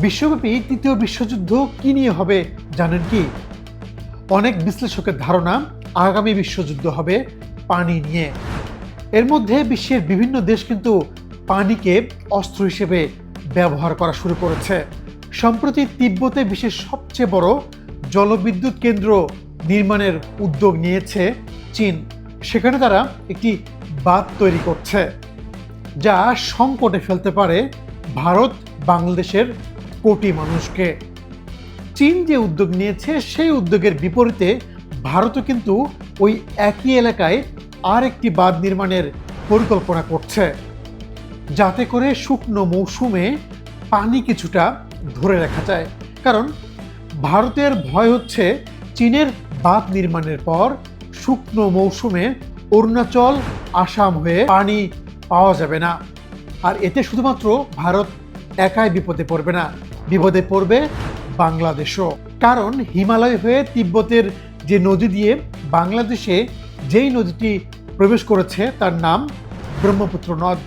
বিশ্বব্যাপী তৃতীয় বিশ্বযুদ্ধ কি নিয়ে হবে জানেন কি? অনেক বিশ্লেষকের ধারণা আগামী বিশ্বযুদ্ধ হবে পানি নিয়ে। এর মধ্যে বিশ্বের বিভিন্ন দেশ কিন্তু পানিকে অস্ত্র হিসেবে ব্যবহার করা শুরু করেছে। সম্প্রতি তিব্বতে বিশ্বের সবচেয়ে বড় জলবিদ্যুৎ কেন্দ্র নির্মাণের উদ্যোগ নিয়েছে চীন। সেখানে তারা একটি বাঁধ তৈরি করছে, যা সংকটে ফেলতে পারে ভারত বাংলাদেশের কোটি মানুষকে। চীন যে উদ্যোগ নিয়েছে সেই উদ্যোগের বিপরীতে ভারতও কিন্তু ওই একই এলাকায় আর একটি বাঁধ নির্মাণের পরিকল্পনা করছে, যাতে করে শুকনো মৌসুমে পানি কিছুটা ধরে রাখা যায়। কারণ ভারতের ভয় হচ্ছে চীনের বাঁধ নির্মাণের পর শুকনো মৌসুমে অরুণাচল, আসাম হয়ে পানি পাওয়া যাবে না। আর এতে শুধুমাত্র ভারত একাই বিপদে পড়বে না, বিপদে পড়বে বাংলাদেশও। কারণ হিমালয় হয়ে তিব্বতের যে নদী দিয়ে বাংলাদেশে যেই নদীটি প্রবেশ করেছে তার নাম ব্রহ্মপুত্র নদ।